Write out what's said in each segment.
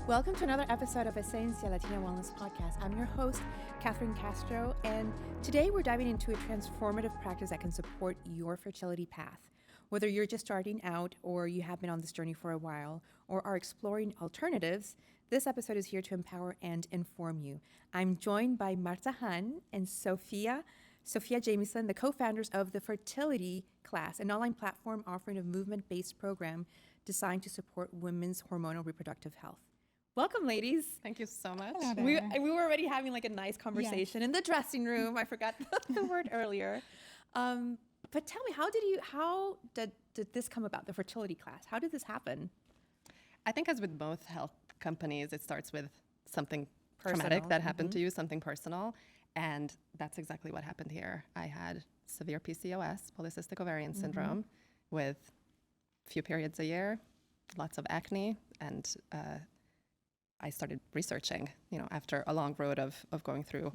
Welcome to another episode of Esencia, Latina Wellness Podcast. I'm your host, Katherine Castro, and today we're diving into a transformative practice that can support your fertility path. Whether you're just starting out or you have been on this journey for a while or are exploring alternatives, this episode is here to empower and inform you. I'm joined by Marta and Zsofia Jamieson, the co-founders of the Fertility class, an online platform offering a movement-based program designed to support women's hormonal reproductive health. Welcome, ladies. Thank you so much. We were already having like a nice conversation in the dressing room. I forgot the word earlier. But tell me, how did this come about, the fertility class? How did this happen? I think as with both health companies, it starts with something traumatic that happened to you, something personal. And that's exactly what happened here. I had severe PCOS, polycystic ovarian syndrome, with few periods a year, lots of acne, and I started researching, after a long road of going through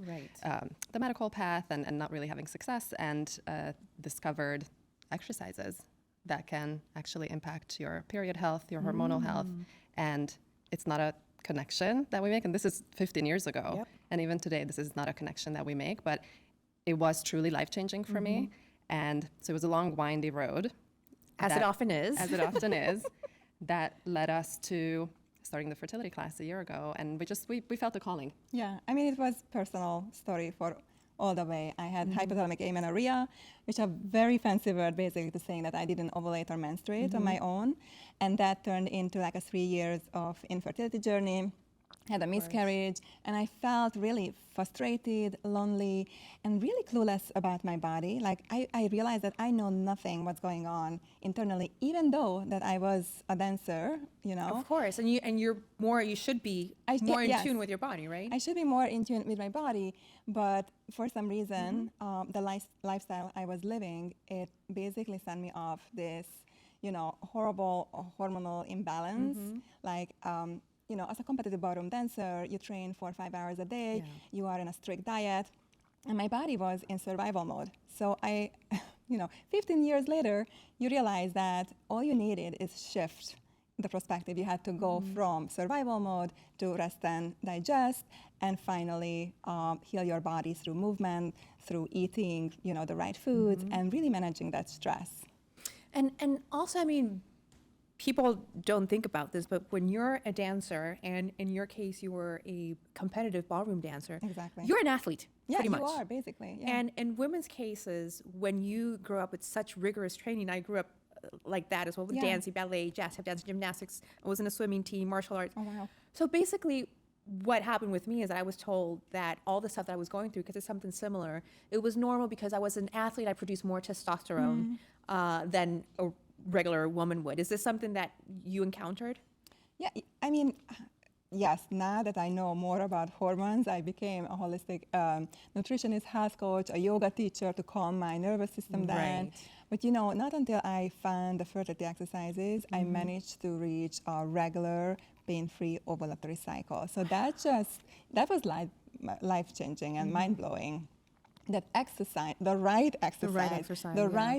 the medical path and not really having success, and discovered exercises that can actually impact your period health, your hormonal health. And it's not a connection that we make. And this is 15 years ago. Yep. And even today, this is not a connection that we make, but it was truly life-changing for me. And so it was a long, windy road. As it often is. As it often is, that led us to starting the fertility class a year ago, and we felt a calling. Yeah, I mean, it was personal story for all the way. I had hypothalamic amenorrhea, which a very fancy word basically to saying that I didn't ovulate or menstruate on my own, and that turned into like a 3 years of infertility journey. Had a miscarriage, and I felt really frustrated, lonely, and really clueless about my body. Like I realized that I know nothing what's going on internally, even though that I was a dancer, Of course, and you should be more in tune with your body, right? I should be more in tune with my body, but for some reason, the lifestyle I was living, it basically sent me off this, horrible hormonal imbalance, as a competitive ballroom dancer, you train 4 or 5 hours a day, you are in a strict diet, and my body was in survival mode. So 15 years later, you realize that all you needed is shift the perspective. You had to go from survival mode to rest and digest, and finally heal your body through movement, through eating, the right foods, and really managing that stress. And also, I mean, people don't think about this, but when you're a dancer, and in your case, you were a competitive ballroom dancer, exactly, you're an athlete, pretty much. Yeah, you are, basically. Yeah. And in women's cases, when you grow up with such rigorous training, I grew up like that as well, with dancing, ballet, jazz, tap dance, gymnastics. I was in a swimming team, martial arts. Oh, wow. So basically, what happened with me is that I was told that all the stuff that I was going through, because it's something similar, it was normal because I was an athlete. I produced more testosterone than a regular woman would. Is this something that you encountered? Yeah, I mean, yes, now that I know more about hormones, I became a holistic nutritionist, health coach, a yoga teacher to calm my nervous system down. But not until I found the fertility exercises, I managed to reach a regular, pain-free ovulatory cycle. So that was life-changing and mind-blowing. That exercise, the right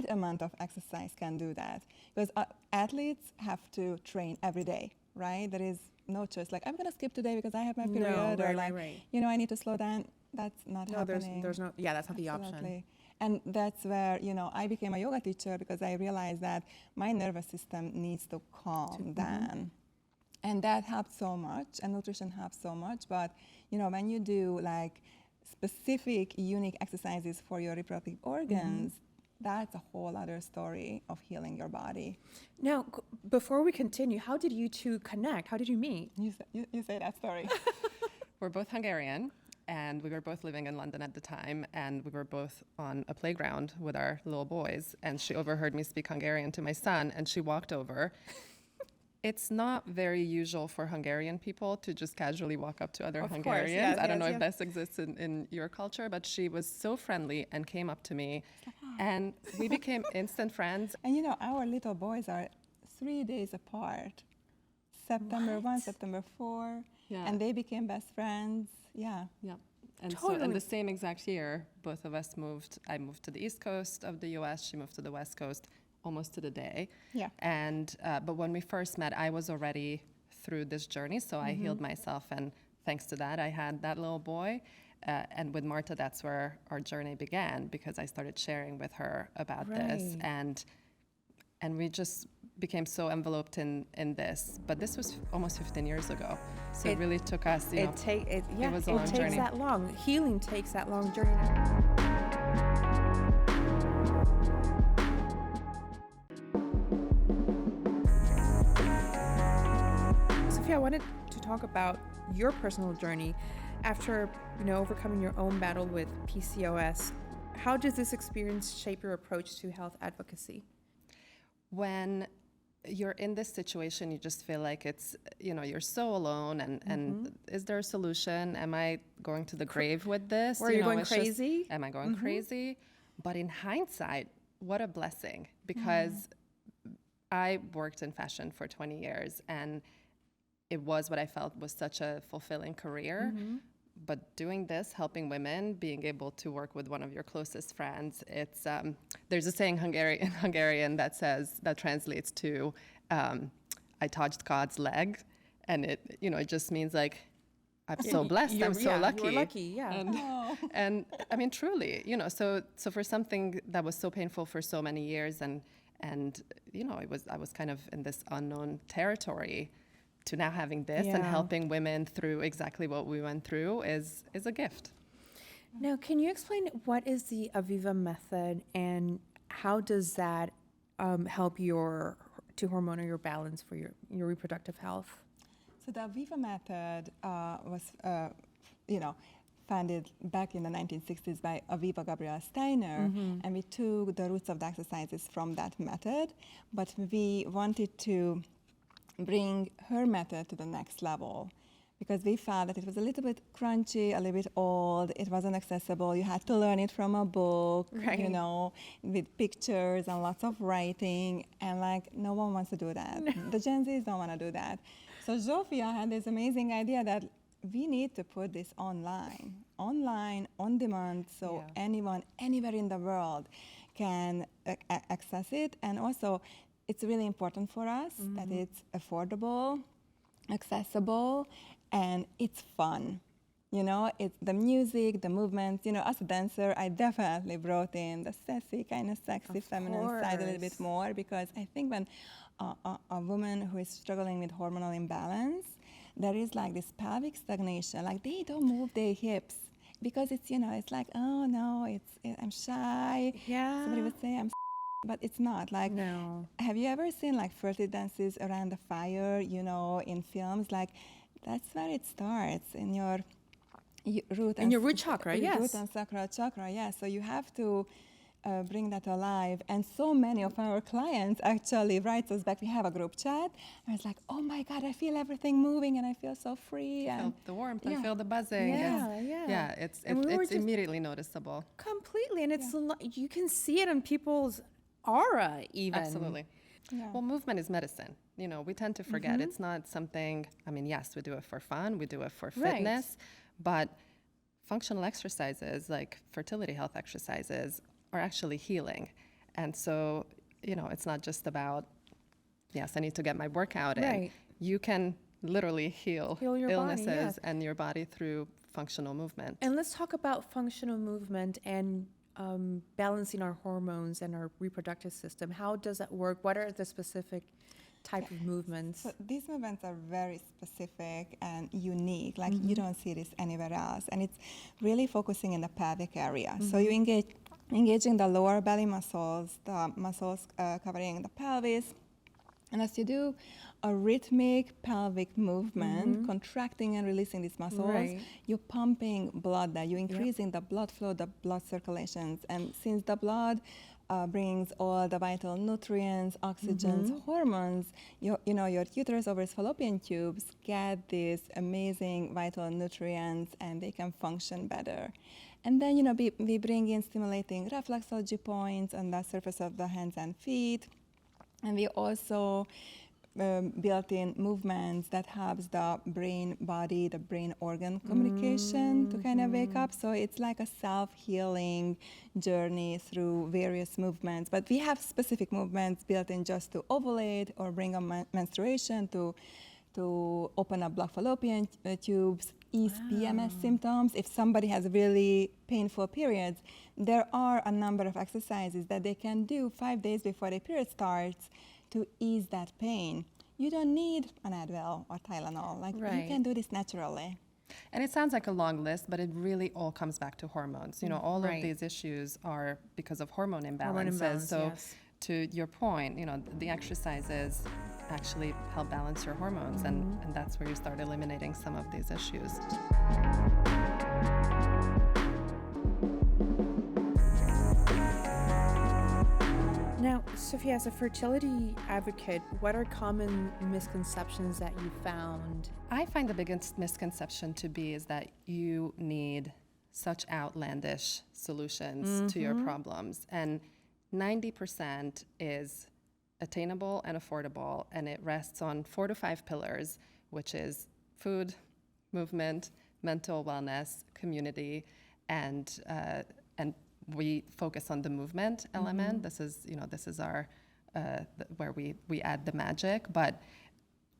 amount of exercise can do that. Because athletes have to train every day, right? There is no choice. Like, I'm going to skip today because I have my period, I need to slow down. That's not happening. That's not the option. And that's where, I became a yoga teacher because I realized that my nervous system needs to calm down. And that helps so much, and nutrition helps so much. But, when you do like specific, unique exercises for your reproductive organs, that's a whole other story of healing your body. Now, before we continue, how did you two connect? How did you meet? You say that story. We're both Hungarian, and we were both living in London at the time, and we were both on a playground with our little boys, and she overheard me speak Hungarian to my son, and she walked over. It's not very usual for Hungarian people to just casually walk up to other Hungarians. I don't know if this exists in your culture, but she was so friendly and came up to me, and we became instant friends. And our little boys are 3 days apart. September 1, September 4, and they became best friends. Yeah. And so in the same exact year, both of us moved. I moved to the East Coast of the US, she moved to the West Coast. almost to the day. Yeah. And but when we first met, I was already through this journey. So I healed myself, and thanks to that, I had that little boy. And with Marta, that's where our journey began, because I started sharing with her about this, and we just became so enveloped in this. But this was almost 15 years ago, so it really took us. It was a long journey. It takes that long. Healing takes that long journey. Zsofia, I wanted to talk about your personal journey after, overcoming your own battle with PCOS. How does this experience shape your approach to health advocacy? When you're in this situation, you just feel like it's, you're so alone, and is there a solution? Am I going to the grave with this? Or are you going crazy? Am I going crazy? But in hindsight, what a blessing, because I worked in fashion for 20 years, and it was what I felt was such a fulfilling career. But doing this, helping women, being able to work with one of your closest friends, it's there's a saying in Hungarian that translates to I touched God's leg, and it just means like I'm so blessed, I'm so lucky. You're lucky, yeah. And I mean, truly, so for something that was so painful for so many years, and I was kind of in this unknown territory, to now having this and helping women through exactly what we went through is a gift. Now, can you explain what is the Aviva method, and how does that help to hormonal your balance for your reproductive health? So the Aviva method was, founded back in the 1960s by Aviva Gabriela Steiner, and we took the roots of the exercises from that method, but we wanted to bring her method to the next level, because we found that it was a little bit crunchy, a little bit old, it wasn't accessible, you had to learn it from a book, with pictures and lots of writing, and no one wants to do that. The Gen Zs don't want to do that. So Zsofia had this amazing idea that we need to put this online, on demand, so anyone, anywhere in the world can access it. And also, it's really important for us that it's affordable, accessible, and it's fun. It's the music, the movements. As a dancer, I definitely brought in the sassy, kind of sexy, feminine side a little bit more, because I think when a woman who is struggling with hormonal imbalance, there is this pelvic stagnation. They don't move their hips, because it's, it's like, oh no, I'm shy. Yeah. Somebody would say I'm, but it's not. No. Have you ever seen fertility dances around the fire, in films? That's where it starts, in your root. In your root chakra, yes. Root and sacral chakra, yes. So you have to bring that alive. And so many of our clients actually write us back. We have a group chat, and it's like, oh my God, I feel everything moving, and I feel so free. I feel the warmth, I feel the buzzing. It's immediately noticeable. Completely, and it's you can see it in people's aura even. Absolutely. Yeah. Well, movement is medicine. We tend to forget. It's not something, yes, we do it for fun, we do it for fitness, but functional exercises like fertility health exercises are actually healing. And so, it's not just about, yes, I need to get my workout in. You can literally heal your illnesses body, and your body through functional movement. And let's talk about functional movement and balancing our hormones and our reproductive system. How does that work? What are the specific type of movements? So these movements are very specific and unique. You don't see this anywhere else. And it's really focusing in the pelvic area. So you engaging the lower belly muscles, the muscles covering the pelvis. And as you do a rhythmic pelvic movement, contracting and releasing these muscles, you're pumping blood there. You're increasing the blood flow, the blood circulations. And since the blood brings all the vital nutrients, oxygens, hormones, your uterus, ovaries, fallopian tubes get these amazing vital nutrients, and they can function better. And then, we bring in stimulating reflexology points on the surface of the hands and feet. And we also built in movements that helps the brain-body, the brain-organ communication to kind of wake up. So it's like a self-healing journey through various movements. But we have specific movements built in just to ovulate or bring on menstruation, to to open up blocked fallopian tubes, ease PMS symptoms. If somebody has really painful periods, there are a number of exercises that they can do 5 days before their period starts to ease that pain. You don't need an Advil or Tylenol. Like, you can do this naturally. And it sounds like a long list, but it really all comes back to hormones. You know, all of these issues are because of hormone imbalances. So to your point, you know, the exercises actually help balance your hormones, and that's where you start eliminating some of these issues. Now, Zsofia, as a fertility advocate, what are common misconceptions that you found? I find the biggest misconception to be is that you need such outlandish solutions to your problems. And 90% is attainable and affordable, and it rests on 4 to 5 pillars, which is food, movement, mental wellness, community, and we focus on the movement element. This is our where we add the magic. But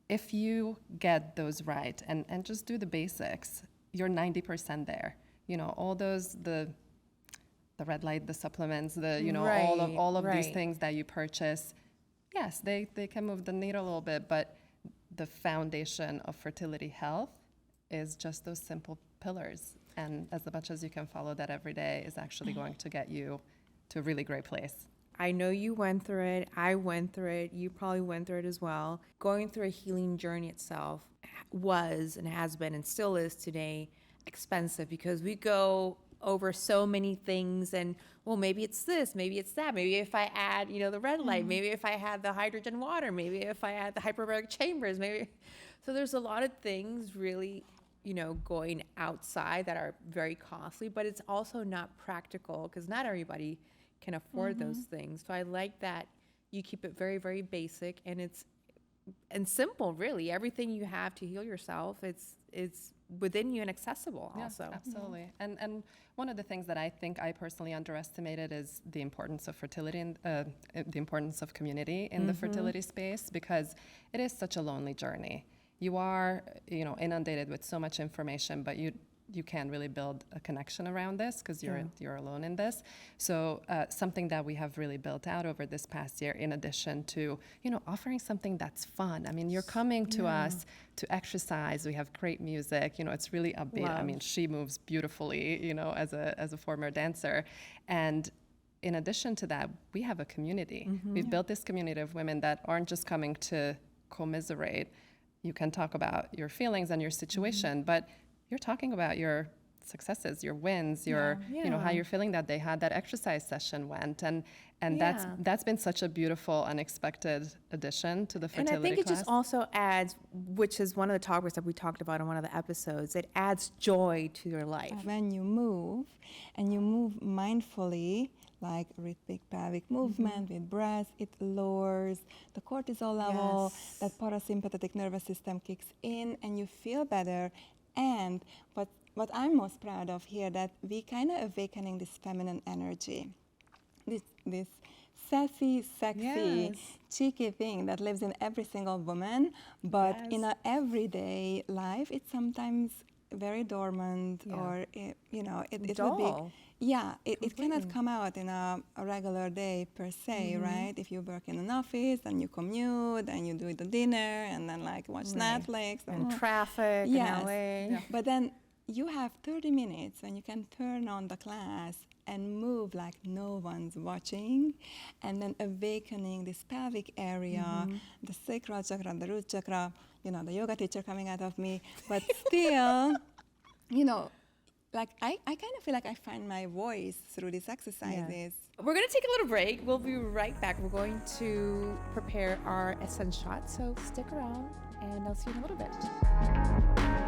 if you get those right and just do the basics, you're 90% there. You know, all those the red light, the supplements, all of these things that you purchase. Yes, they can move the needle a little bit, but the foundation of fertility health is just those simple pillars. And as much as you can follow that every day is actually going to get you to a really great place. I know you went through it. I went through it. You probably went through it as well. Going through a healing journey itself was and has been and still is today expensive because we go over so many things and, well, maybe it's this, maybe it's that. Maybe if I add, the red light, maybe if I had the hydrogen water, maybe if I add the hyperbaric chambers, maybe. So there's a lot of things really going outside that are very costly, but it's also not practical because not everybody can afford those things. So I like that you keep it very, very basic and simple, really. Everything you have to heal yourself, it's within you and accessible also. Yeah, absolutely. And one of the things that I think I personally underestimated is the importance of fertility and the importance of community in the fertility space, because it is such a lonely journey. You are, inundated with so much information, but you can't really build a connection around this because you're alone in this. So something that we have really built out over this past year, in addition to, offering something that's fun. I mean, you're coming to us to exercise. We have great music. It's really upbeat. Love. I mean, she moves beautifully, as a former dancer. And in addition to that, we have a community. We've built this community of women that aren't just coming to commiserate. You can talk about your feelings and your situation, but you're talking about your successes, your wins, your how you're feeling that day, how that exercise session went, and that's been such a beautiful, unexpected addition to the fertility class. And I think it just also adds, which is one of the topics that we talked about in one of the episodes, it adds joy to your life. When you move, and you move mindfully, like rhythmic pelvic movement with breath, it lowers the cortisol level, that parasympathetic nervous system kicks in, and you feel better. And what I'm most proud of here, that we kind of awakening this feminine energy, this sassy, sexy, cheeky thing that lives in every single woman, but in our everyday life, it's sometimes very dormant, or it would be. It cannot come out in a regular day per se, right? If you work in an office and you commute and you do the dinner and then watch Netflix and traffic in LA. Yeah. But then you have 30 minutes when you can turn on the class and move like no one's watching, and then awakening this pelvic area, the sacral chakra, the root chakra, the yoga teacher coming out of me, but still, I kind of feel like I find my voice through these exercises. Yeah. We're going to take a little break. We'll be right back. We're going to prepare our Essence shot, so stick around, and I'll see you in a little bit.